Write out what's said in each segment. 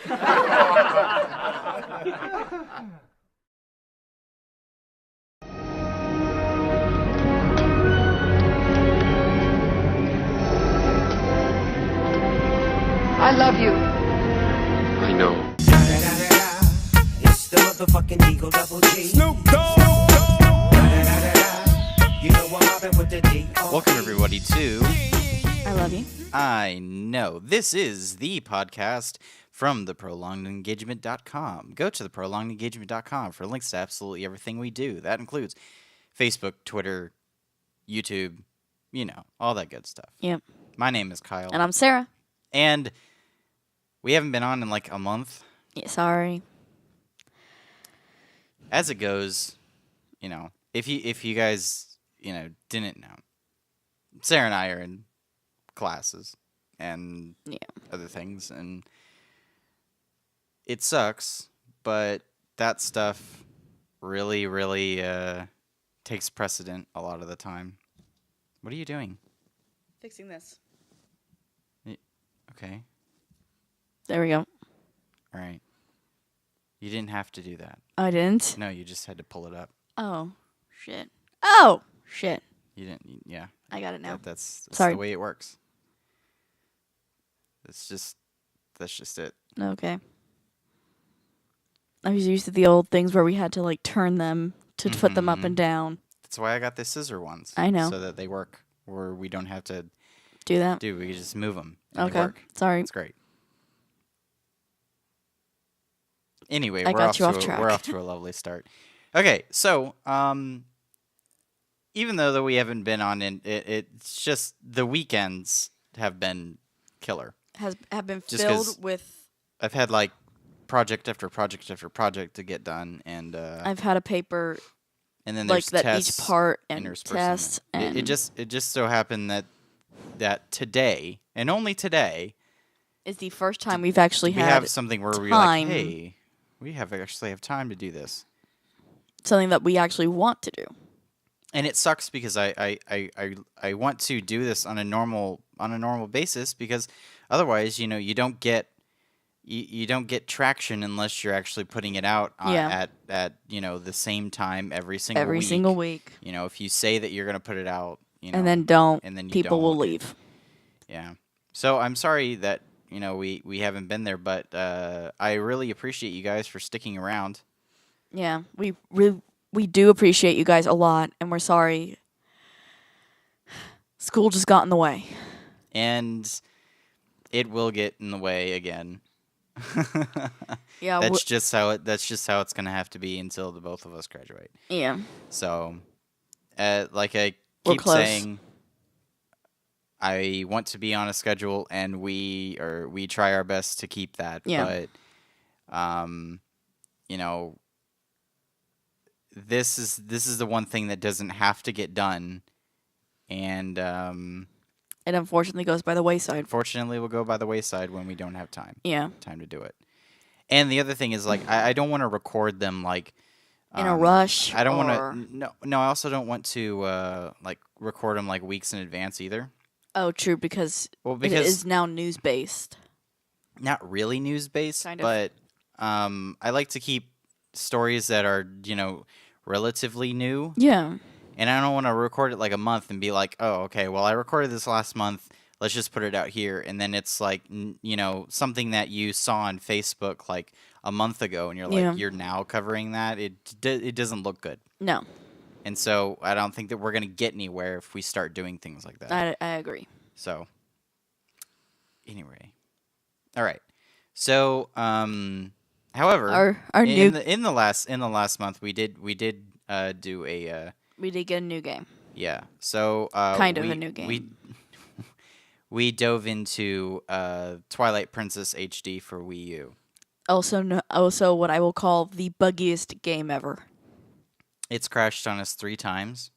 I love you. I know. It's the motherfucking Eagle Double G. Snoop Dogg. You know I'm mobbing with the D. Welcome everybody to I Love You. I Know. This is the podcast from theprolongedengagement.com. Go to theprolongedengagement.com for links to absolutely everything we do. That includes Facebook, Twitter, YouTube, you know, all that good stuff. Yep. My name is Kyle. And I'm Sarah. And we haven't been on in like a month. Yeah, sorry. As it goes, you know, if you guys, you know, didn't know, Sarah and I are in classes and other things, and it sucks, but that stuff really, really takes precedent a lot of the time. What are you doing? Fixing this. Okay. There we go. All right. You didn't have to do that. I didn't? No, you just had to pull it up. Oh, shit. Oh, shit. You didn't, yeah. I got it now. That's Sorry. the way it works. That's just it. Okay. I was used to the old things where we had to, like, turn them to put them up and down. That's why I got the scissor ones. I know. So that they work, where we don't have to Do that? we can just move them. And Okay. They work. Sorry. It's great. Anyway, I we're got off you to off track. we're off to a lovely start. Okay, so even though we haven't been on in it's just the weekends have been killer. Have been Just 'cause filled with... I've had like project after project after project to get done, and I've had a paper and then like there's that tests, each part and interspersed in tests. And it just so happened that today, and only today, is the first time we've actually we had have something where we're like, time. hey, we actually have time to do this. something that we actually want to do. And it sucks because I want to do this on a normal basis, because otherwise, you know, you don't get traction unless you're actually putting it out at you know, the same time every single week. You know, if you say that you're going to put it out, you know, And then don't, and then you people don't. will leave. Yeah. So I'm sorry that, you know, we haven't been there, but I really appreciate you guys for sticking around. Yeah, we do appreciate you guys a lot, and we're sorry. School just got in the way. And it will get in the way again. Yeah, that's just how it's going to have to be until the both of us graduate. yeah. So, like I We're keep close. saying, I want to be on a schedule, and we try our best to keep that. Yeah. But, you know, this is the one thing that doesn't have to get done, and It unfortunately goes by the wayside. unfortunately will go by the wayside when we don't have time Yeah. to do it. And the other thing is, like, I don't want to record them like In a rush. I don't want or- to. No. I also don't want to like record them like weeks in advance either. Oh, true, because, Well, it because is now news based. not really news based, Kind of. but I like to keep stories that are, you know, relatively new, Yeah. and I don't want to record it like a month and be like, oh, okay, well, I recorded this last month. Let's just put it out here, and then it's like, you know, something that you saw on Facebook like a month ago, and you're like, Yeah. you're now covering that. It doesn't look good. No, And so I don't think that we're going to get anywhere if we start doing things like that. I agree. So anyway. All right. So however, Our new in the last month we did do a we did get a new game. yeah. So Kind of a new game. We dove into Twilight Princess HD for Wii U. Also what I will call the buggiest game ever. It's crashed on us 3 times.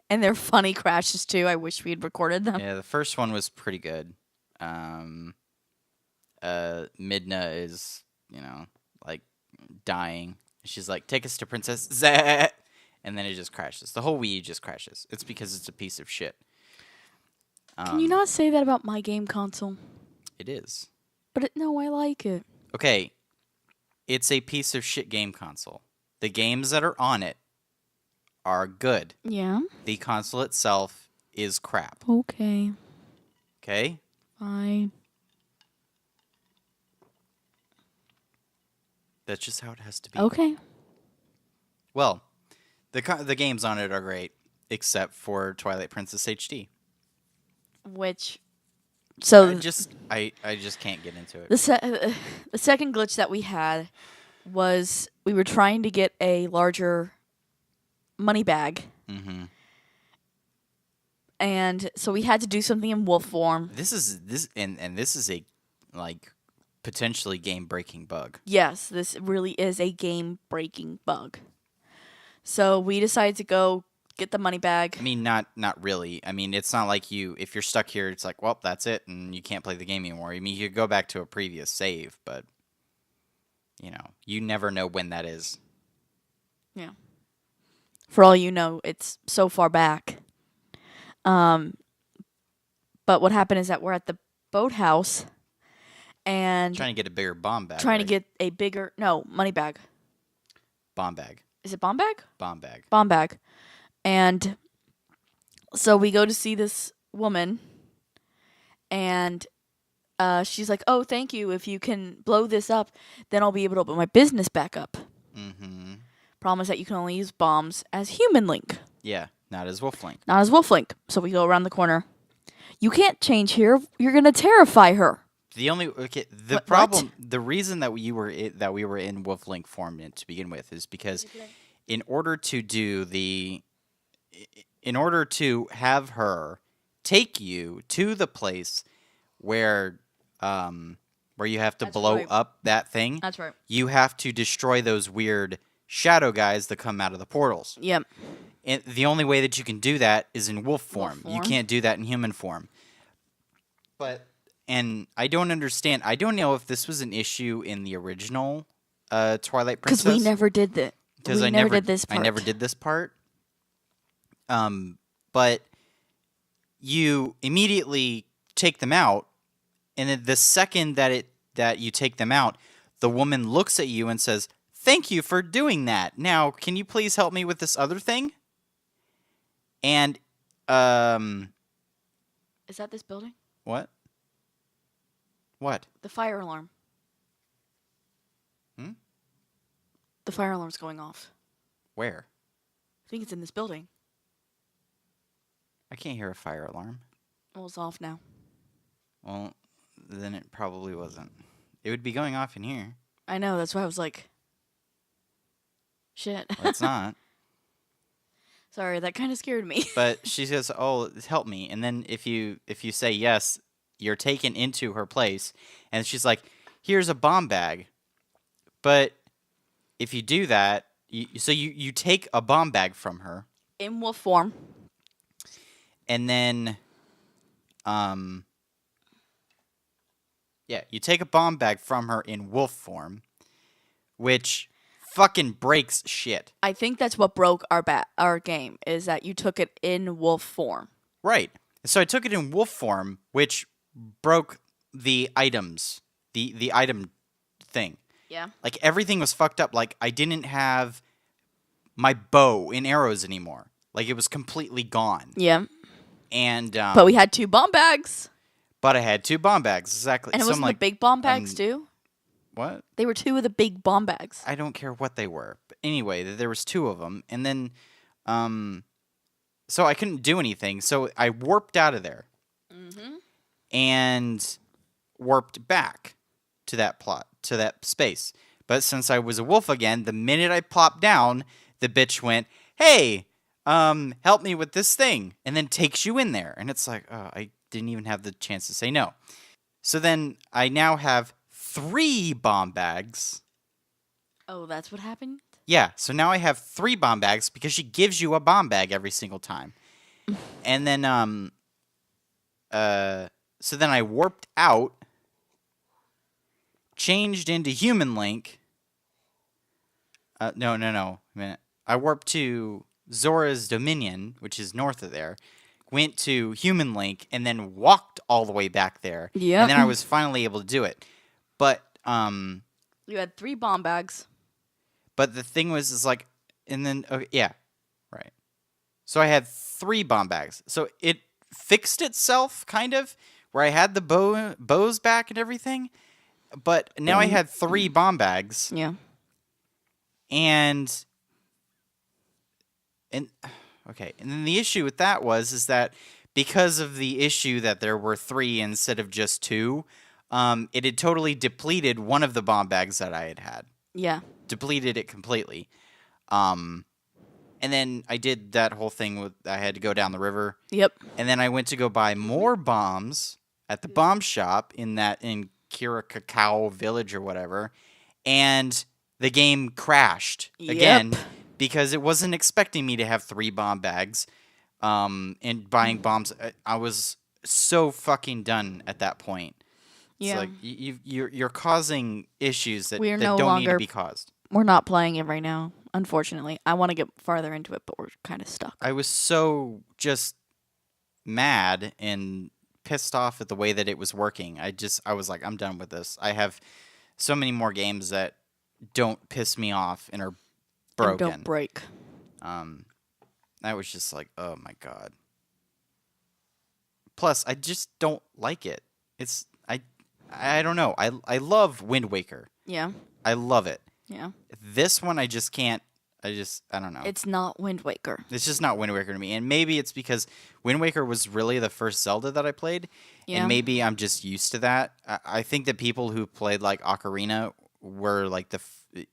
And they're funny crashes too. I wish we'd recorded them. Yeah, the first one was pretty good. Midna is, you know, like dying. She's like, "Take us to Princess Zah," and then it just crashes. The whole Wii U just crashes. It's because it's a piece of shit. Can you not say that about my game console? It is. But no, I like it. Okay, it's a piece of shit game console. The games that are on it are good. Yeah. The console itself is crap. Okay. Okay? Fine. That's just how it has to be. Okay. Well, the games on it are great, except for Twilight Princess HD. Which, so I just can't get into it. the second glitch that we had was we were trying to get a larger money bag, Mm-hmm. and so we had to do something in wolf form. This is a like potentially game breaking bug. Yes, this really is a game breaking bug. So we decided to go get the money bag. I mean, not really. I mean, it's not like if you're stuck here, it's like, well, that's it, and you can't play the game anymore. I mean, you could go back to a previous save, but you never know when that is. Yeah. For all you know, it's so far back. But what happened is that we're at the boathouse and Trying to get a bigger bomb bag. trying to right? get a bigger money bag. bomb bag. Is it bomb bag? Bomb bag. Bomb bag. And so we go to see this woman, and she's like, "Oh, thank you. If you can blow this up, then I'll be able to open my business back up." Mm-hmm. Problem is that you can only use bombs as human link, Yeah, not as Wolf Link. not as wolf link. So we go around the corner. You can't change here. You're gonna terrify her. The problem, the reason that we were in Wolf Link form to begin with is because in order to have her take you to the place where you have to That's blow right. up that thing, That's right. you have to destroy those weird shadow guys that come out of the portals. Yep. And the only way that you can do that is in wolf form. You form. can't do that in human form. And I don't understand. I don't know if this was an issue in the original Twilight Princess. Because we never did that. Because We never did this part. I never did this part. But you immediately take them out, and then the second that you take them out, the woman looks at you and says, "Thank you for doing that. Now, can you please help me with this other thing?" And Is that this building? what? What? The fire alarm. Hmm? The fire alarm's going off. Where? I think it's in this building. I can't hear a fire alarm. Well, it's off now. Well, then it probably wasn't. It would be going off in here. I know, that's why I was like, shit. Well, it's not. Sorry, that kind of scared me. But she says, "Oh, help me." And then if you say yes, you're taken into her place, and she's like, "Here's a bomb bag." But if you do that, you take a bomb bag from her, In wolf form. and then you take a bomb bag from her in wolf form, which fucking breaks shit. I think that's what broke our game, is that you took it in wolf form. Right. So I took it in wolf form, which broke the items, the item thing. Yeah. Like, everything was fucked up. Like, I didn't have my bow and arrows anymore. Like, it was completely gone. Yeah. And But we had 2 bomb bags. but I had 2 bomb bags, exactly. And it So I'm wasn't like, the big bomb bags, too? what? They were 2 of the big bomb bags. I don't care what they were. But anyway, there was 2 of them, and then so I couldn't do anything. So I warped out of there. Mm-hmm. And warped back to that space. But since I was a wolf again, the minute I plopped down, the bitch went, "Hey, help me with this thing," and then takes you in there. And it's like, oh, I didn't even have the chance to say no. So then I now have 3 bomb bags. Oh, that's what happened? Yeah, so now I have 3 bomb bags because she gives you a bomb bag every single time. And then so then I warped out, changed into human link. No. A minute. I warped to Zora's Dominion, which is north of there, went to human link, and then walked all the way back there. Yep. And then I was finally able to do it. But You had 3 bomb bags. But the thing was, is like, and then, okay, yeah, right. So I had 3 bomb bags. So it fixed itself, kind of, where I had the bows back and everything. But now I had 3 bomb bags. Yeah. And okay, and then the issue with that is that because of the issue that there were 3 instead of just 2, it had totally depleted one of the bomb bags that I had. Yeah. Depleted it completely. And then I did that whole thing with I had to go down the river. Yep. And then I went to go buy more bombs at the bomb shop in Kirakakao village or whatever, and the game crashed again because it wasn't expecting me to have 3 bomb bags. And buying bombs, I was so fucking done at that point. It's like you're causing issues that don't need to be caused. We're not playing it right now, unfortunately. I want to get farther into it, but we're kind of stuck. I was so just mad and pissed off at the way that it was working. I was like, I'm done with this. I have so many more games that don't piss me off and are broken. And don't break. I was just like, oh my god. Plus, I just don't like it. I don't know. I love Wind Waker. Yeah. I love it. Yeah. This one I just can't. I don't know. It's not Wind Waker. It's just not Wind Waker to me. And maybe it's because Wind Waker was really the first Zelda that I played. Yeah. And maybe I'm just used to that. I think that people who played like Ocarina were like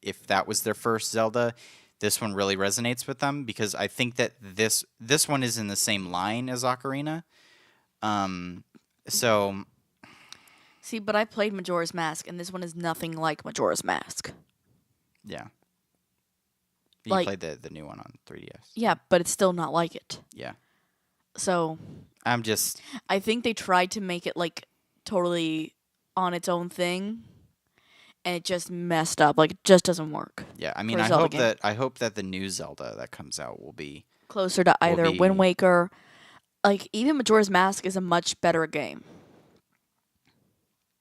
if that was their first Zelda, this one really resonates with them because I think that this one is in the same line as Ocarina. So. See, but I played Majora's Mask, and this one is nothing like Majora's Mask. Yeah. You played the new one on 3DS. Yeah, but it's still not like it. Yeah. So. I think they tried to make it like totally on its own thing, and it just messed up. Like, it just doesn't work. Yeah, I mean, I hope that the new Zelda that comes out will be closer to either Wind Waker. Like, even Majora's Mask is a much better game.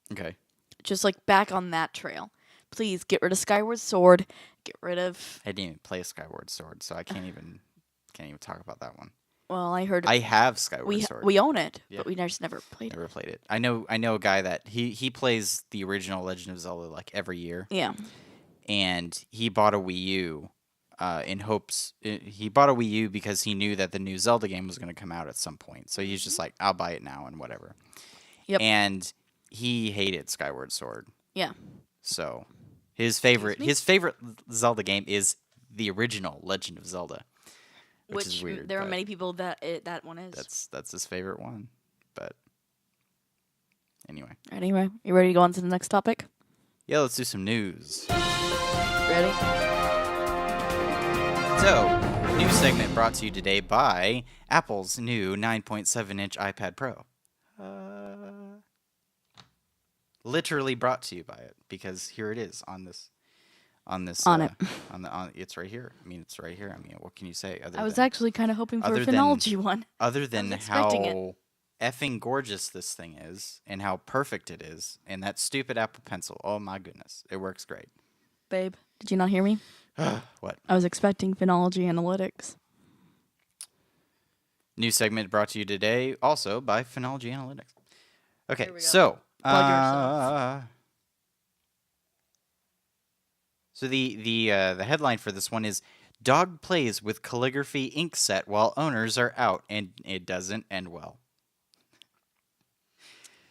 Okay. Just like back on that trail. Please get rid of Skyward Sword. Get rid of. I didn't even play Skyward Sword, so I can't even talk about that one. Well, I heard. I have Skyward Sword. We own it, but we just never played it. Never played it. I know a guy that he plays the original Legend of Zelda like every year. Yeah. And he bought a Wii U, in hopes. He bought a Wii U because he knew that the new Zelda game was going to come out at some point. So he's just like, I'll buy it now and whatever. Yep. And he hated Skyward Sword. Yeah. So his favorite Zelda game is the original Legend of Zelda, which is weird. There are many people that one is. That's his favorite one. But anyway, you ready to go on to the next topic? Yeah, let's do some news. Ready? So, news segment brought to you today by Apple's new 9.7-inch iPad Pro. Literally brought to you by it because here it is on this. It's right here. I mean, it's right here. I mean, what can you say? I was actually kind of hoping for a phonology one. Other than how effing gorgeous this thing is and how perfect it is, and that stupid Apple Pencil. Oh my goodness, it works great. Babe, did you not hear me? What? I was expecting phonology analytics. New segment brought to you today also by Phonology Analytics. Okay, so. Plug yourself. So the headline for this one is Dog plays with calligraphy ink set while owners are out, and it doesn't end well.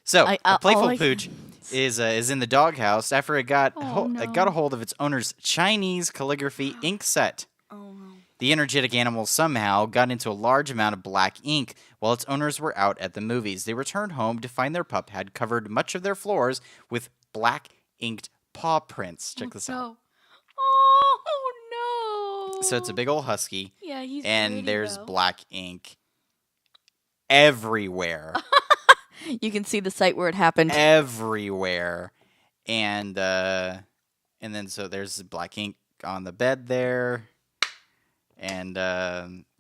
So a playful pooch is in the doghouse after it got a hold of its owner's Chinese calligraphy ink set. Oh no. The energetic animal somehow got into a large amount of black ink while its owners were out at the movies. They returned home to find their pup had covered much of their floors with black inked paw prints. Check this out. Oh no! So it's a big old husky. Yeah, he's and pretty, there's though. Black ink everywhere. You can see the site where it happened. Everywhere. And then so there's black ink on the bed there. And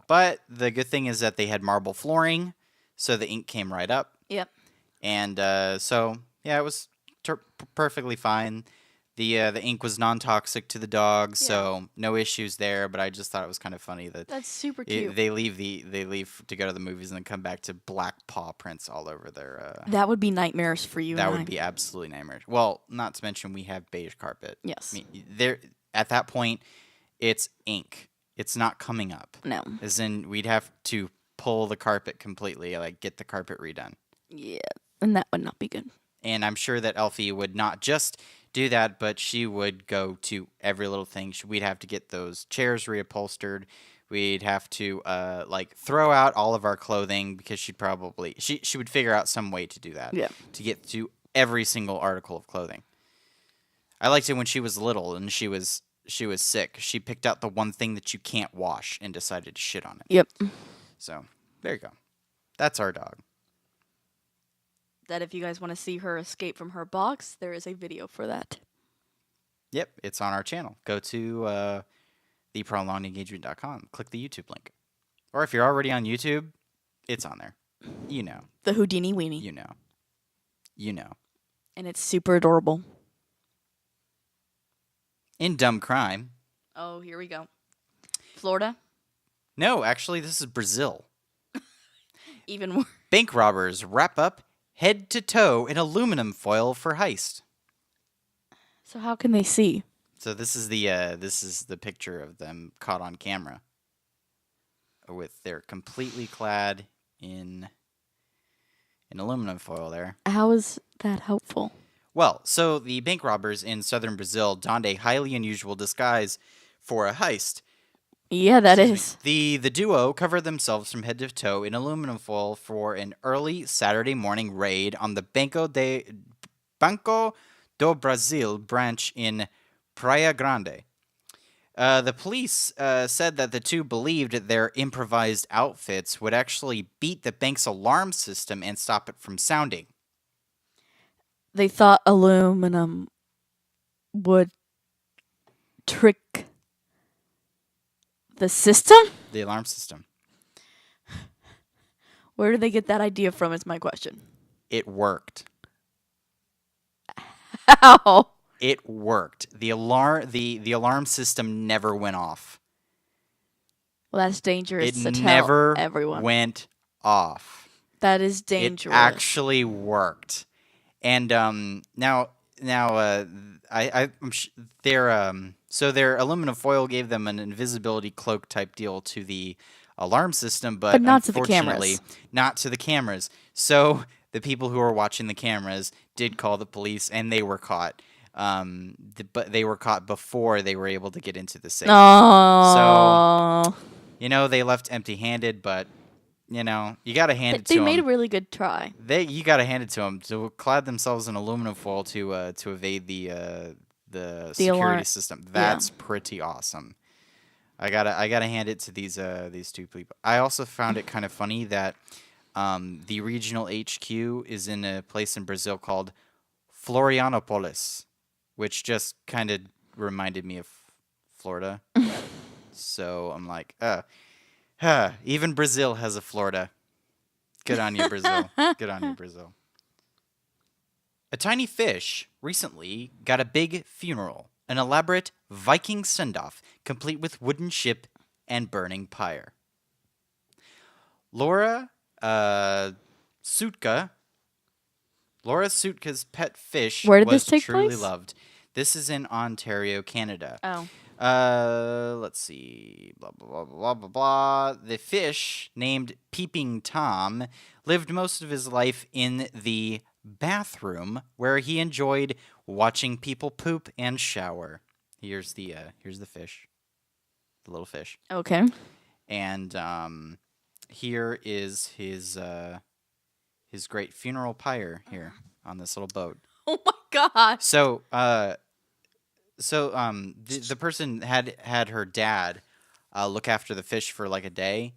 but the good thing is that they had marble flooring, so the ink came right up. Yep. And so yeah, it was perfectly fine. The ink was non-toxic to the dog, so no issues there. But I just thought it was kind of funny that That's super cute. they leave to go to the movies and then come back to black paw prints all over their. That would be nightmares for you. That and would I. be absolutely nightmarish. Well, not to mention we have beige carpet. Yes. I mean, there at that point, it's ink. It's not coming up. No. As in, we'd have to pull the carpet completely, like get the carpet redone. Yeah, and that would not be good. And I'm sure that Elfie would not just do that, but she would go to every little thing. We'd have to get those chairs reupholstered. We'd have to like throw out all of our clothing because she would figure out some way to do that. Yeah. To get to every single article of clothing. I liked it when she was little and she was sick. She picked out the one thing that you can't wash and decided to shit on it. Yep. So there you go. That's our dog. That if you guys want to see her escape from her box, there is a video for that. Yep, it's on our channel. Go to theprolongedengagement.com. Click the YouTube link. Or if you're already on YouTube, it's on there. You know. The Houdini weenie. You know. You know. And it's super adorable. In Dumb Crime. Oh, here we go. Florida? No, actually, this is Brazil. Even more. Bank robbers wrap up head to toe in aluminum foil for heist. So how can they see? So this is the picture of them caught on camera. They're completely clad in aluminum foil there. How is that helpful? Well, so the bank robbers in southern Brazil donned a highly unusual disguise for a heist. Yeah, that is. The duo covered themselves from head to toe in aluminum foil for an early Saturday morning raid on the Banco do Brasil branch in Praia Grande. The police said that the two believed their improvised outfits would actually beat the bank's alarm system and stop it from sounding. They thought aluminum would trick the system? The alarm system. Where did they get that idea from is my question. It worked. How? It worked. The alarm system never went off. Well, that's dangerous to It tell never everyone. went off. That is dangerous. It actually worked. And now their aluminum foil gave them an invisibility cloak type deal to the alarm system, but not to the unfortunately cameras. not to the cameras. So the people who were watching the cameras did call the police, and they were caught. But they were caught before they were able to get into the safe. Oh. So, they left empty-handed, but you got to hand it to They them. made a really good try. You got to hand it to them. To clad themselves in aluminum foil to evade the security alarm system. That's pretty awesome. I gotta hand it to these two people. I also found it kind of funny that the regional HQ is in a place in Brazil called Florianopolis, which just kind of reminded me of Florida. So I'm like, even Brazil has a Florida. Good on you, Brazil. Good on you, Brazil. A tiny fish recently got a big funeral, an elaborate Viking send-off, complete with wooden ship and burning pyre. Laura Sutka's pet fish Where did was this take truly place? loved. This is in Ontario, Canada. Oh. Let's see. Blah, blah, blah, blah, blah, blah. The fish, named Peeping Tom, lived most of his life in the bathroom where he enjoyed watching people poop and shower. Here's the fish. The little fish. Okay. And here is his great funeral pyre here on this little boat. Oh my god. So the person had her dad look after the fish for like a day,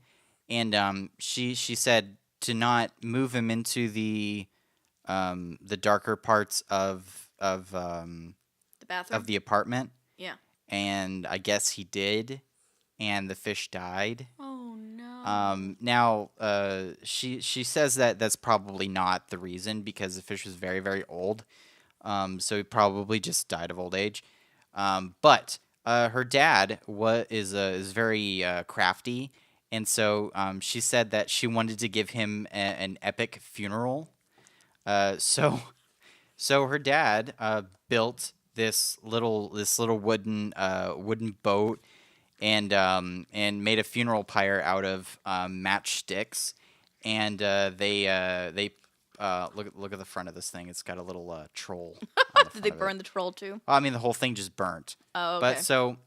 and she said to not move him into the darker parts of The bathroom. of the apartment, Yeah. and I guess he did, and the fish died. Oh no. Now she says that that's probably not the reason because the fish was very, very old. So he probably just died of old age. But her dad is very crafty, and so she said that she wanted to give him an epic funeral. So so her dad built this little wooden boat and made a funeral pyre out of matchsticks, and they look at the front of this thing. It's got a little troll. On the Did they front of it. burn the troll too? Well, I mean, the whole thing just burnt. Oh, okay. But so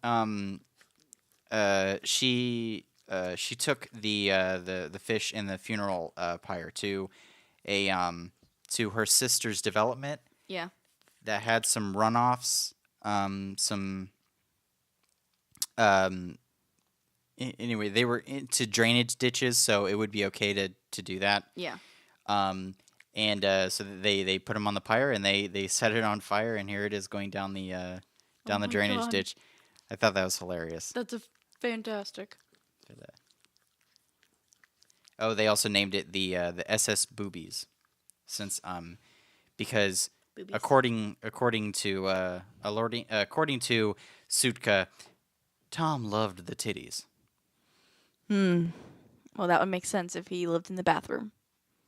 she took the fish in the funeral pyre to to her sister's development Yeah. that had some runoffs, anyway, they were into drainage ditches, so it would be okay to do that. Yeah. So they put them on the pyre and they set it on fire, and here it is going down the Oh my drainage God. ditch. I thought that was hilarious. That's fantastic. Oh, they also named it the SS Boobies, since because Boobies. according to Sutka, Tom loved the titties. Well, that would make sense if he lived in the bathroom.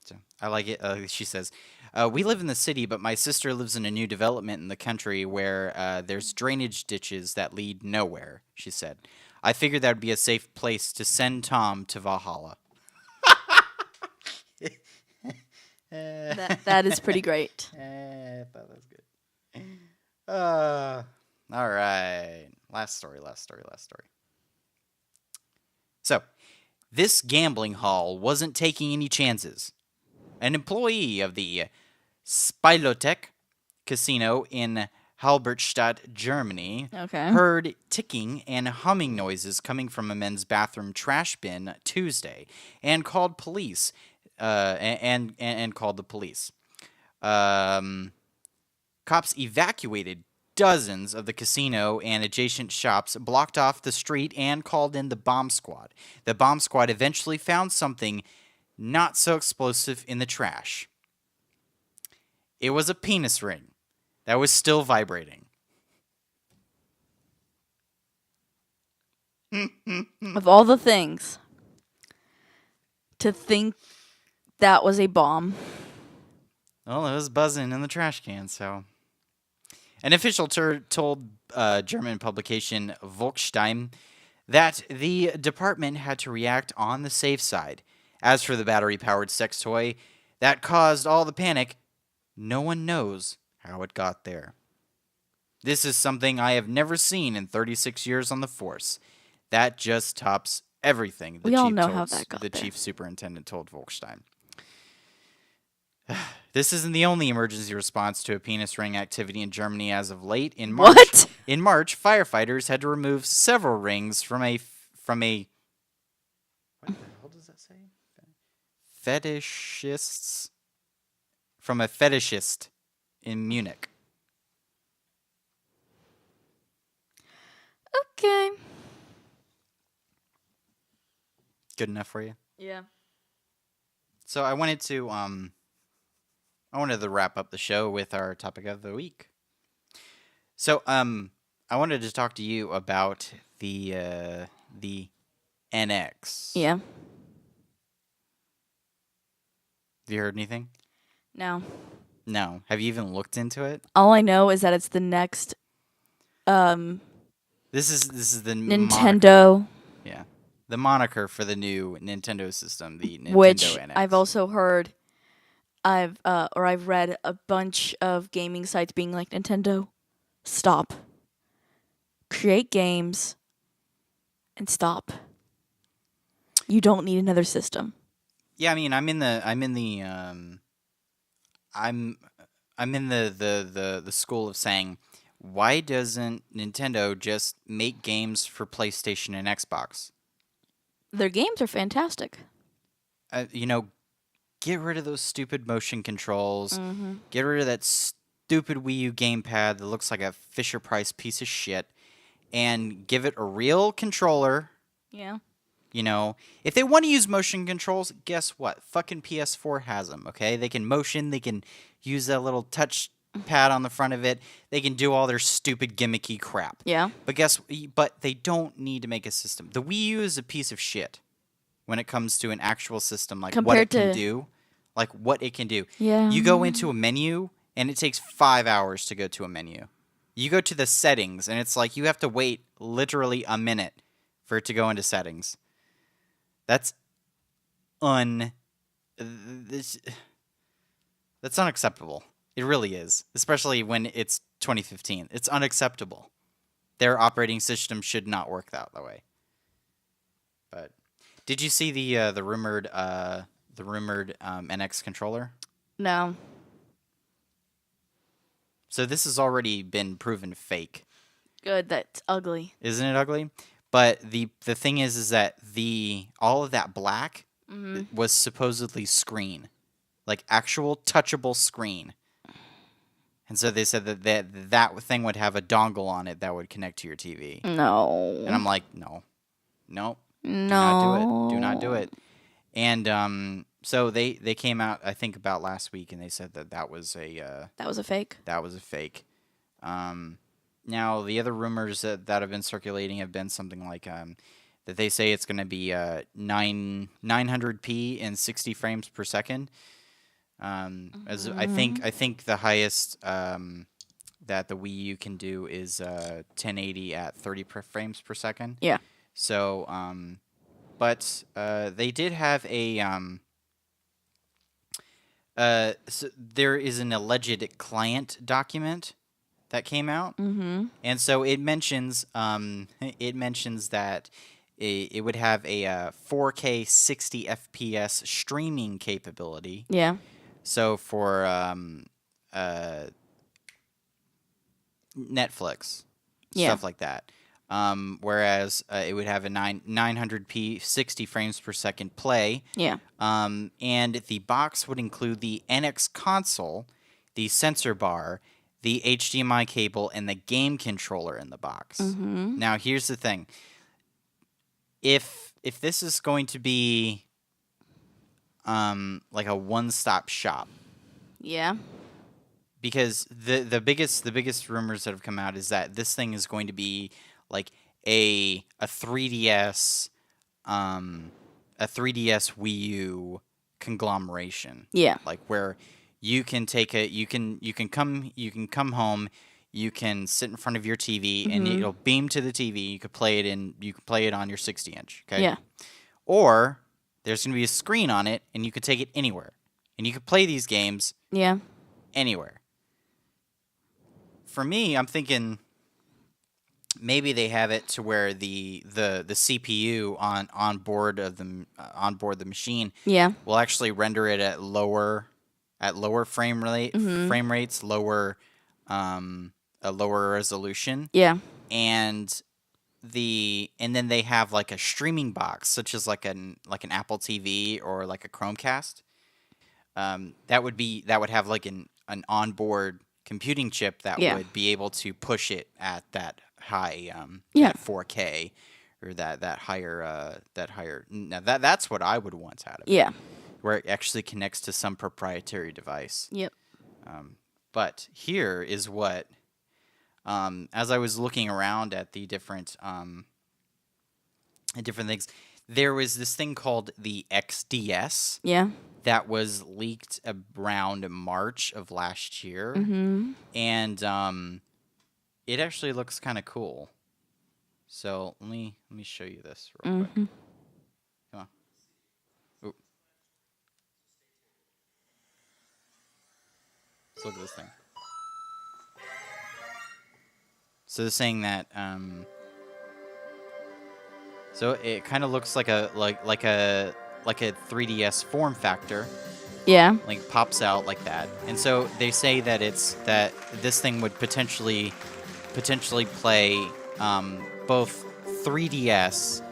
So I like it. She says, "We live in the city, but my sister lives in a new development in the country where there's drainage ditches that lead nowhere." She said, "I figured that would be a safe place to send Tom to Valhalla." That is pretty great. I thought that was good. All right. Last story. So, this gambling hall wasn't taking any chances. An employee of the Spielothek casino in Halberstadt, Germany, Okay. heard ticking and humming noises coming from a men's bathroom trash bin Tuesday and called police. And called the police. Cops evacuated dozens of the casino and adjacent shops, blocked off the street, and called in the bomb squad. The bomb squad eventually found something not so explosive in the trash. It was a penis ring that was still vibrating. Of all the things to think that was a bomb. Well, it was buzzing in the trash can, so. An official told German publication Volksstimme that the department had to react on the safe side. As for the battery-powered sex toy that caused all the panic, no one knows how it got there. This is something I have never seen in 36 years on the force. That just tops everything, We all know how that got the there. chief superintendent told Volksstimme. This isn't the only emergency response to a penis ring activity in Germany as of late. In March, What? Firefighters had to remove several rings from a what the hell does that say? From a fetishist in Munich. Okay. Good enough for you? Yeah. So I wanted to wrap up the show with our topic of the week. So I wanted to talk to you about the NX. Yeah. Have you heard anything? No. No. Have you even looked into it? All I know is that it's the next This is the moniker. Nintendo, Yeah. The moniker for the new Nintendo system, the Nintendo which NX. I've also heard I've read a bunch of gaming sites being like, Nintendo, stop. Create games and stop. You don't need another system. Yeah, I mean, I'm in the school of saying, why doesn't Nintendo just make games for PlayStation and Xbox? Their games are fantastic. Get rid of those stupid motion controls. Mm-hmm. Get rid of that stupid Wii U gamepad that looks like a Fisher-Price piece of shit, and give it a real controller. Yeah. If they want to use motion controls, guess what? Fucking PS4 has them, okay? They can motion, they can use that little touch pad on the front of it. They can do all their stupid gimmicky crap. Yeah. But they don't need to make a system. The Wii U is a piece of shit when it comes to an actual system, like what it can do. Like what it can do. Yeah. You go into a menu, and it takes 5 hours to go to a menu. You go to the settings, and it's like you have to wait literally a minute for it to go into settings. That's that's unacceptable. It really is, especially when it's 2015. It's unacceptable. Their operating system should not work that way. But did you see the rumored NeXt controller? No. So this has already been proven fake. Good. That's ugly. Isn't it ugly? But the thing is that all of that black was supposedly screen, like actual touchable screen. And so they said that thing would have a dongle on it that would connect to your TV. No. And I'm like, no, do not do it. And so they came out, I think, about last week, and they said that was a fake. That was a fake. Now the other rumors that have been circulating have been something like that they say it's going to be 900p in 60 frames per second. As I think the highest that the Wii U can do is 1080 at 30 frames per second. Yeah. So, but they did have a so there is an alleged client document that came out, and so it mentions that it would have a 4K 60 FPS streaming capability. Yeah. So for Netflix, stuff like that. Whereas it would have a 900p 60 frames per second play. Yeah. And the box would include the NeXt console, the sensor bar, the HDMI cable, and the game controller in the box. Now, here's the thing. If this is going to be like a one-stop shop. Yeah. Because the biggest rumors that have come out is that this thing is going to be like a 3DS Wii U conglomeration. Yeah. Like where you can come home, you can sit in front of your TV and it'll beam to the TV. You can play it on your 60-inch, okay? Yeah. Or there's going to be a screen on it and you can take it anywhere. And you can play these games anywhere. For me, I'm thinking maybe they have it to where the CPU on board the machine will actually render it at lower frame rates, a lower resolution. Yeah. And then they have like a streaming box, such as like an Apple TV or like a Chromecast. That would have like an onboard computing chip that would be able to push it at that high that 4K or that higher. Now that's what I would want out of it. Yeah. Where it actually connects to some proprietary device. Yep. But here is what, as I was looking around at the different things, there was this thing called the XDS. Yeah. That was leaked around March of last year, and it actually looks kind of cool. So let me show you this real quick. Come on. Ooh. Let's look at this thing. So they're saying that so it kind of looks like a 3DS form factor. Yeah. Like pops out like that. And so they say that this thing would potentially play both 3DS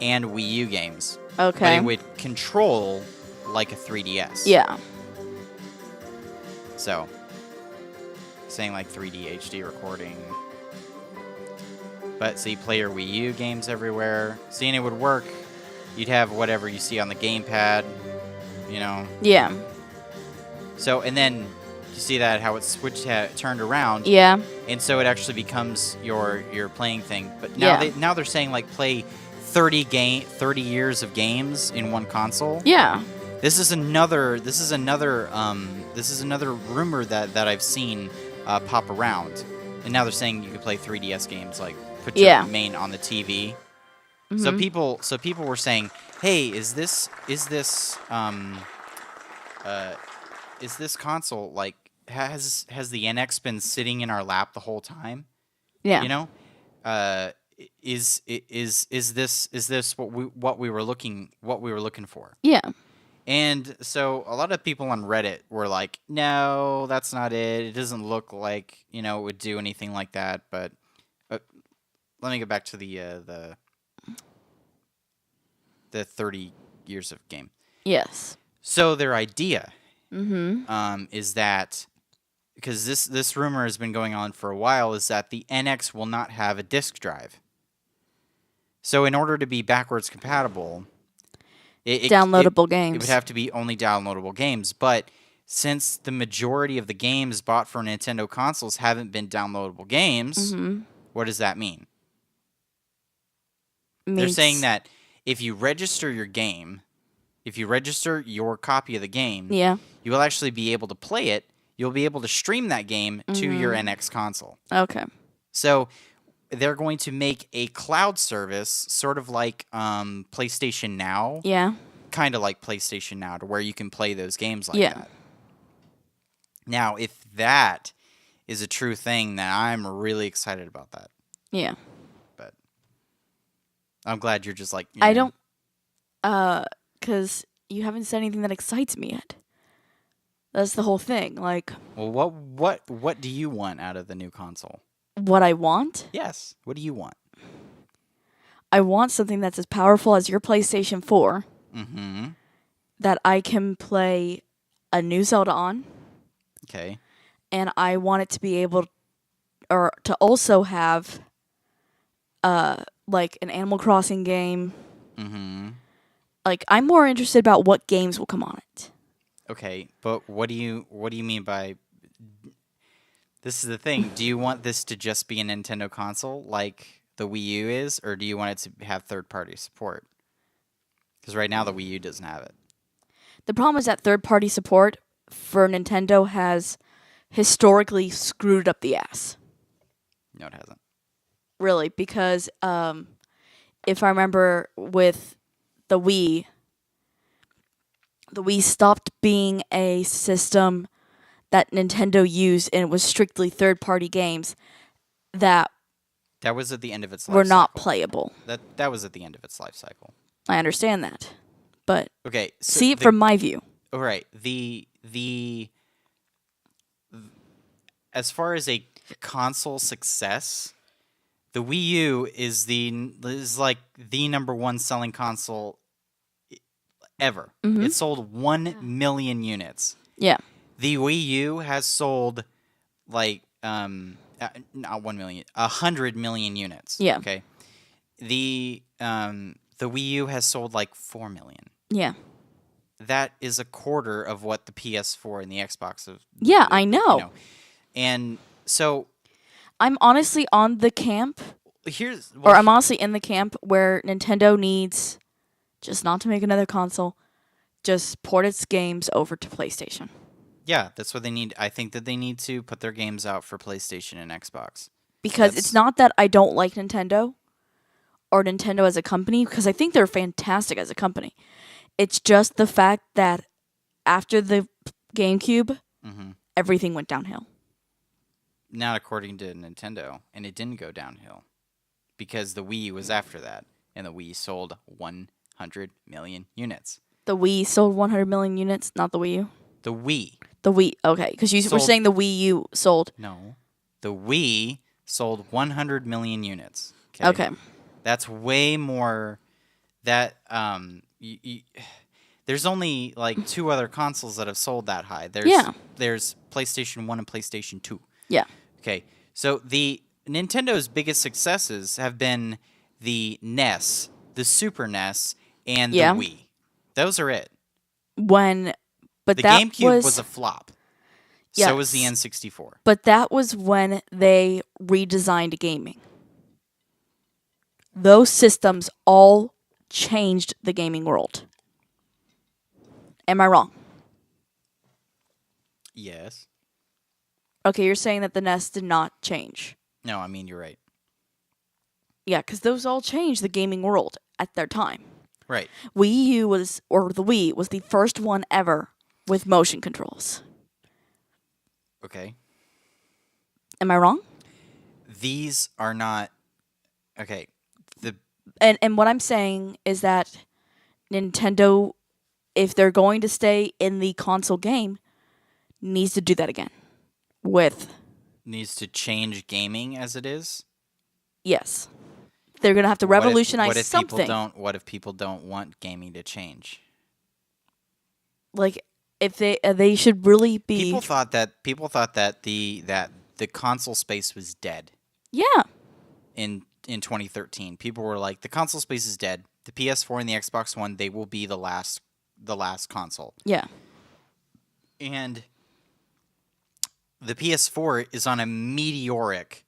and Wii U games. Okay. But it would control like a 3DS. Yeah. So saying like 3D HD recording. But so you play your Wii U games everywhere. Seeing it would work. You'd have whatever you see on the gamepad, you know. Yeah. So, and then, You see that how it switched, turned around. Yeah. And so it actually becomes your playing thing. But now they're saying like play 30 years of games in one console. Yeah. This is another rumor that I've seen pop around. And now they're saying you can play 3DS games, like put your main on the TV. So people were saying, "Hey, is this console like has the NX been sitting in our lap the whole time?" Yeah. You know, is this what we were looking for? Yeah. And so a lot of people on Reddit were like, "No, that's not it. It doesn't look like it would do anything like that." But let me get back to the 30 years of game. Yes. So their idea is that, because this rumor has been going on for a while, is that the NX will not have a disk drive. So in order to be backwards compatible, downloadable games. It would have to be only downloadable games. But since the majority of the games bought for Nintendo consoles haven't been downloadable games, what does that mean? They're saying that if you register your game, if you register your copy of the game, you will actually be able to play it. You'll be able to stream that game to your NX console. Okay. So they're going to make a cloud service, sort of like PlayStation Now. Yeah. Kind of like PlayStation Now, to where you can play those games like that. Now, if that is a true thing, then I'm really excited about that. Yeah. But I'm glad you're just like... I don't... because you haven't said anything that excites me yet. That's the whole thing. Like... Well, what do you want out of the new console? What I want? Yes. What do you want? I want something that's as powerful as your PlayStation 4. That I can play a new Zelda on. Okay. And I want it to be able... or to also have... like an Animal Crossing game. Like, I'm more interested about what games will come on it. Okay, but what do you mean by... This is the thing. Do you want this to just be a Nintendo console like the Wii U is, or do you want it to have third-party support? Because right now the Wii U doesn't have it. The problem is that third-party support for Nintendo has historically screwed up the ass. No, it hasn't. Really, because if I remember with the Wii stopped being a system that Nintendo used, and it was strictly third-party games that was at the end of its life were not cycle. playable. That was at the end of its life cycle. I understand that, but okay, so see it from my view. All right, as far as a console success, the Wii U is like the number one selling console ever. It sold 1 million units. Yeah. The Wii U has sold like not 1 million, 100 million units. Yeah. Okay. The Wii U has sold like 4 million. Yeah. That is a quarter of what the PS4 and the Xbox have. Yeah, I know. And so I'm honestly on the camp. I'm honestly in the camp where Nintendo needs just not to make another console, just port its games over to PlayStation. Yeah, that's what they need. I think that they need to put their games out for PlayStation and Xbox. Because it's not that I don't like Nintendo or Nintendo as a company, because I think they're fantastic as a company. It's just the fact that after the GameCube, everything went downhill. Not according to Nintendo, and it didn't go downhill. Because the Wii was after that, and the Wii sold 100 million units. The Wii sold 100 million units, not the Wii U? The Wii. The Wii, okay, because you were saying the Wii U sold... No. The Wii sold 100 million units. Okay. That's way more... That, there's only, like, 2 other consoles that have sold that high. There's PlayStation 1 and PlayStation 2. Yeah. Okay, so Nintendo's biggest successes have been the NES, the Super NES, and the Wii. Those are it. But the that GameCube was a flop. So was the Yes. N64. But that was when they redesigned gaming. Those systems all changed the gaming world. Am I wrong? Yes. Okay, you're saying that the NES did not change. No, I mean, you're right. Yeah, because those all changed the gaming world at their time. Right. The Wii was the first one ever with motion controls. Okay. Am I wrong? These are not... Okay. And what I'm saying is that Nintendo, if they're going to stay in the console game, needs to do that again. Needs to change gaming as it is? Yes. They're going to have to revolutionize what if something. What if people don't want gaming to change? Like, if they should really be... People thought that the console space was dead. Yeah. In 2013, people were like, the console space is dead. The PS4 and the Xbox One, they will be the last console. Yeah. And the PS4 is on a meteoric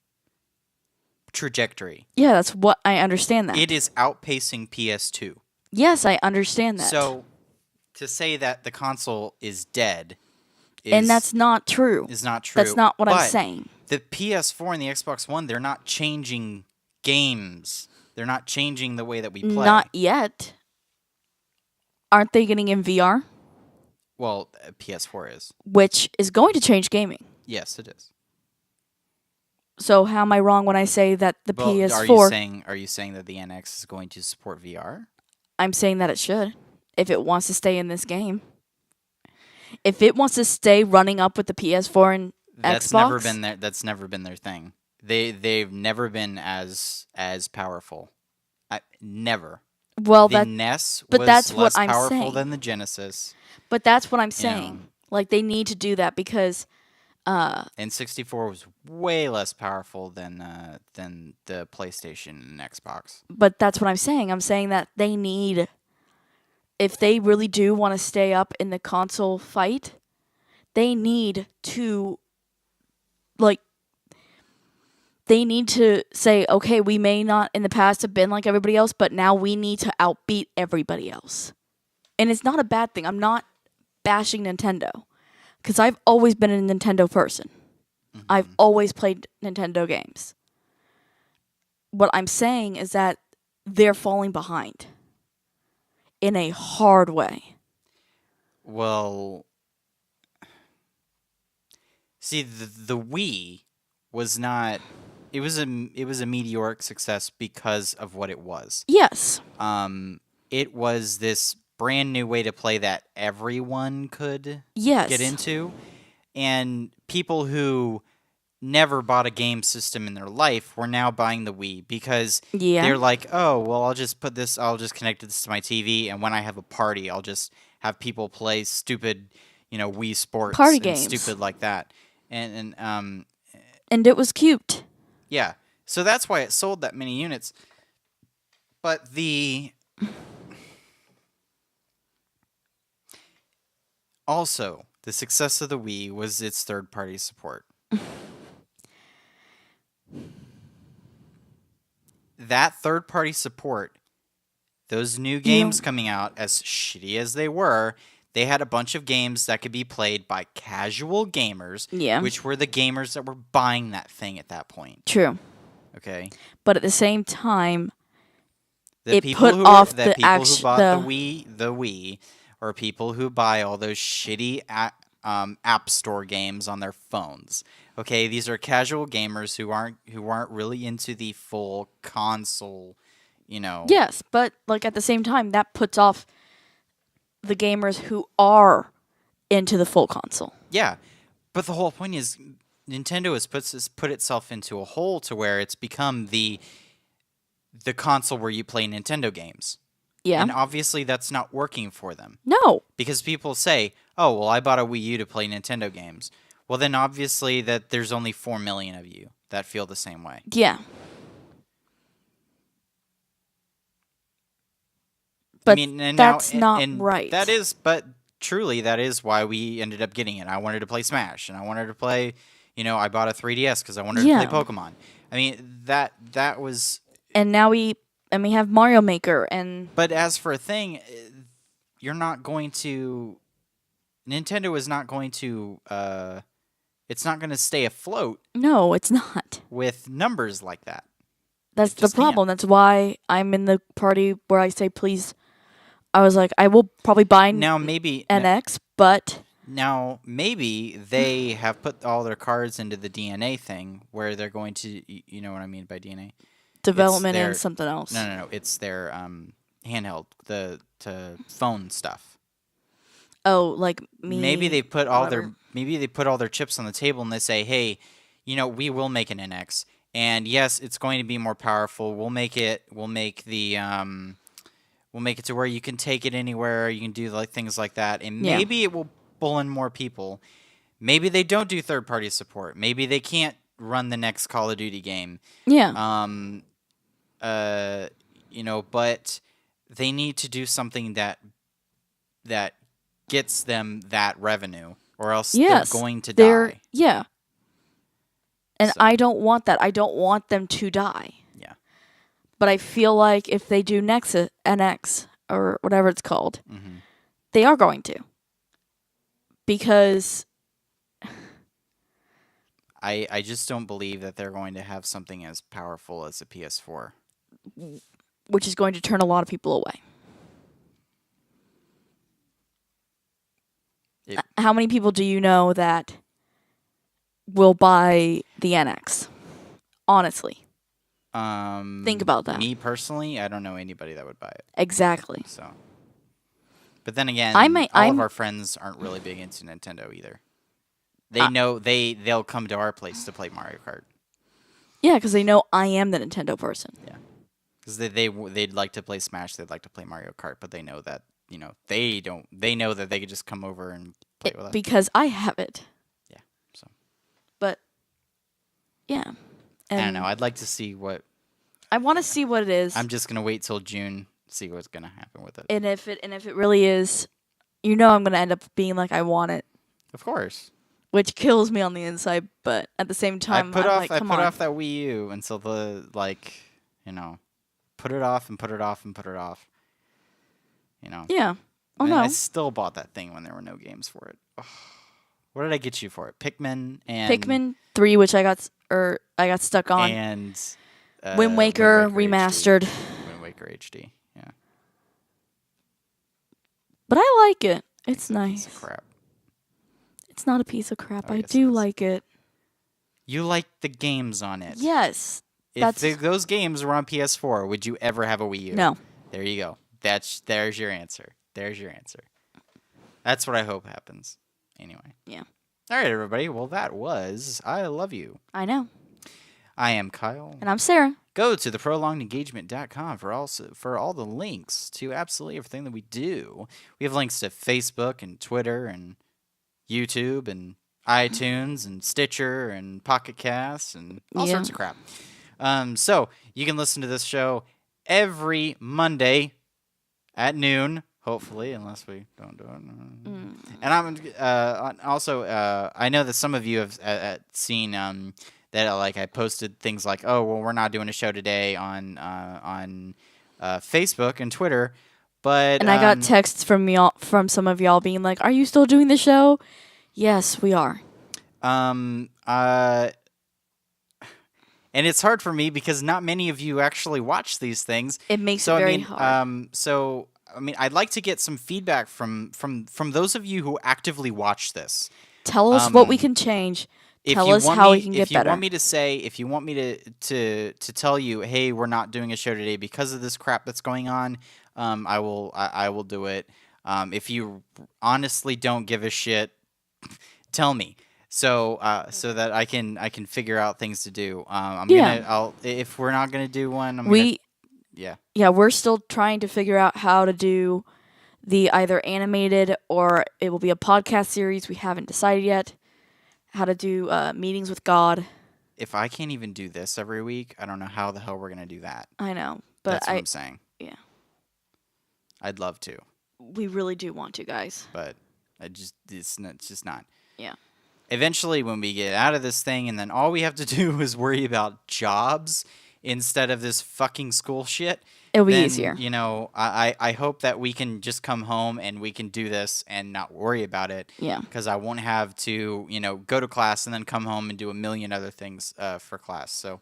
trajectory. Yeah, that's what I understand that. It is outpacing PS2. Yes, I understand that. So to say that the console is dead and that's not true. Is not true. That's not what I'm saying. The PS4 and the Xbox One, they're not changing games. They're not changing the way that we play. Not yet. Aren't they getting in VR? Well, PS4 is. Which is going to change gaming. Yes, it is. So how am I wrong when I say that the PS4... Are you saying that the NX is going to support VR? I'm saying that it should, if it wants to stay in this game. If it wants to stay running up with the PS4 and Xbox... That's never been their thing. They've never been as powerful. Never. Well, the NES but was that's less what I'm powerful saying. than the Genesis. But that's what I'm saying. Like, they need to do that because... and 64 was way less powerful than the PlayStation and Xbox. But that's what I'm saying. I'm saying that they need... If they really do want to stay up in the console fight, they need to... Like... They need to say, okay, we may not in the past have been like everybody else, but now we need to outbeat everybody else. And it's not a bad thing. I'm not bashing Nintendo. Because I've always been a Nintendo person. Mm-hmm. I've always played Nintendo games. What I'm saying is that they're falling behind. In a hard way. Well... See, the Wii was not... It was a meteoric success because of what it was. Yes. It was this brand new way to play that everyone could get into. And people who never bought a game system in their life were now buying the Wii because they're like, oh, well, I'll just connect this to my TV, and when I have a party, I'll just have people play stupid, Wii Sports party and games. Stupid like that. And it was cute. Yeah. So that's why it sold that many units. But also, the success of the Wii was its third-party support. That third-party support, those new games coming out, as shitty as they were, they had a bunch of games that could be played by casual gamers, which were the gamers that were buying that thing at that point. True. Okay. But at the same time, the people who bought the Wii, or people who buy all those shitty app store games on their phones. Okay, these are casual gamers who aren't really into the full console, Yes, but at the same time, that puts off the gamers who are into the full console. Yeah, but the whole point is Nintendo has put itself into a hole to where it's become the console where you play Nintendo games. Yeah. And obviously that's not working for them. No. Because people say, oh, well, I bought a Wii U to play Nintendo games. Well, then obviously that there's only 4 million of you that feel the same way. Yeah. But that's not right. That is, but truly, that is why we ended up getting it. I wanted to play Smash, and I wanted to play, I bought a 3DS because I wanted to play Pokemon. I mean, that was... And now we have Mario Maker, and... But as for a thing, you're not going to... Nintendo is not going to... it's not going to stay afloat. No, it's not. With numbers like that. That's the problem. That's why I'm in the party where I say, please... I was like, I will probably buy NeXt, but... Now, maybe they have put all their cards into the DNA thing, where they're going to... You know what I mean by DNA? Development and something else. No. It's their handheld, the phone stuff. Oh, like me... Maybe they put all their chips on the table, and they say, hey, we will make an NX. And yes, it's going to be more powerful. We'll make it to where you can take it anywhere. You can do things like that, and maybe it will pull in more people. Maybe they don't do third-party support. Maybe they can't run the next Call of Duty game. Yeah. But they need to do something that gets them that revenue, or else they're going to die. Yeah. And so. I don't want that. I don't want them to die. Yeah. But I feel like if they do NX, or whatever it's called, they are going to. Because... I just don't believe that they're going to have something as powerful as a PS4. Which is going to turn a lot of people away. How many people do you know that will buy the NX? Honestly. Think about that. Me personally, I don't know anybody that would buy it. Exactly. So, but then again, all of our friends aren't really big into Nintendo either. They know they'll come to our place to play Mario Kart. Yeah, because they know I am the Nintendo person. Yeah, because they'd like to play Smash, they'd like to play Mario Kart, but they know that they don't. They know that they could just come over and play with us because I have it. Yeah. So. But. Yeah. I don't know. I'd like to see what. I want to see what it is. I'm just gonna wait till June, see what's gonna happen with it. And if it really is, I'm gonna end up being like I want it. Of course. Which kills me on the inside, but at the same time, I put off that Wii U until put it off and put it off and put it off. Yeah. Oh, no. I still bought that thing when there were no games for it. Oh. What did I get you for it? Pikmin 3, which I got stuck on. And Wind Waker Remastered. Wind Waker HD. Yeah. But I like it. It's nice. Piece of crap. It's not a piece of crap. I do like it. You like the games on it. Yes. If those games were on PS4, would you ever have a Wii U? No. There you go. There's your answer. There's your answer. That's what I hope happens. Anyway. Yeah. All right, everybody. Well, that was I Love You. I know. I am Kyle. And I'm Sarah. Go to theprolongedengagement.com for all the links to absolutely everything that we do. We have links to Facebook and Twitter and YouTube and iTunes and Stitcher and Pocket Casts and all sorts of crap. So you can listen to this show every Monday at noon, hopefully, unless we don't do it. And I'm also I know that some of you have seen that I posted things like, oh well, we're not doing a show today on Facebook and Twitter. But I got texts from some of y'all being like, "Are you still doing the show?" Yes, we are. And it's hard for me because not many of you actually watch these things. It makes it very hard. I'd like to get some feedback from those of you who actively watch this. Tell us what we can change. Tell us how we can get better. If you want me to tell you, hey, we're not doing a show today because of this crap that's going on, I will do it. If you honestly don't give a shit, tell me. So that I can figure out things to do. If we're not gonna do one, we're still trying to figure out how to do the either animated or it will be a podcast series. We haven't decided yet how to do meetings with God. If I can't even do this every week, I don't know how the hell we're gonna do that. I know, but that's what I'm saying. Yeah, I'd love to. We really do want to, guys. But It's just not. Yeah. Eventually, when we get out of this thing, and then all we have to do is worry about jobs instead of this fucking school shit. It'll be then, easier. You know, I hope that we can just come home and we can do this and not worry about it. Yeah. Because I won't have to, go to class and then come home and do a million other things for class. So,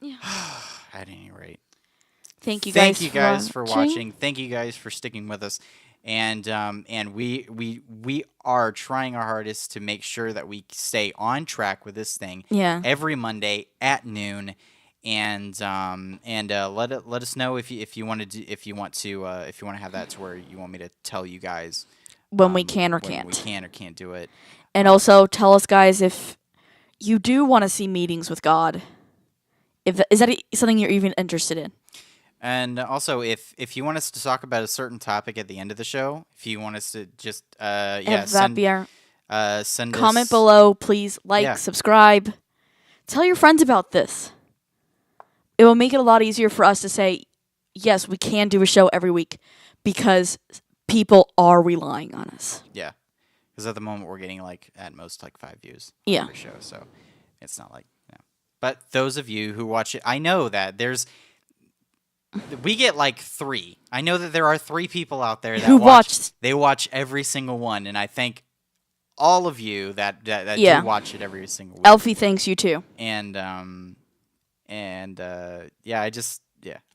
Yeah. at any rate, Thank you guys for watching. Thank you guys for sticking with us. And we are trying our hardest to make sure that we stay on track with this thing. Yeah. Every Monday at noon. And let us know if you want to have that to where you want me to tell you guys when we can or when can't. we can or can't do it. And also tell us, guys, if you do want to see meetings with God. Is that something you're even interested in? And also, if you want us to talk about a certain topic at the end of the show, if you want us to just be our send comment us, below, please subscribe, tell your friends about this. It will make it a lot easier for us to say, yes, we can do a show every week because people are relying on us. Yeah, because at the moment we're getting at most 5 views on every show, so it's not But those of you who watch it, I know that we get 3. I know that there are 3 people out there that who watch. They watch every single one, and I thank all of you that do watch it every single week. Elfie thanks you too.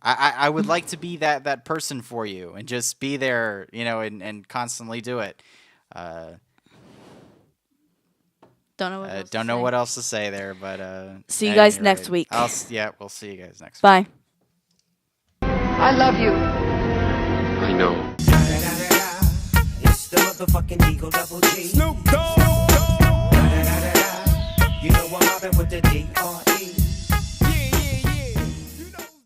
I would like to be that person for you and just be there, and constantly do it. Don't know what else to say there, but see you guys next week. We'll see you guys next week. Bye. I love you. I know. It's the motherfucking Eagle Double G. Snoop Dogg. You know I'm mobbing with the D.R.E.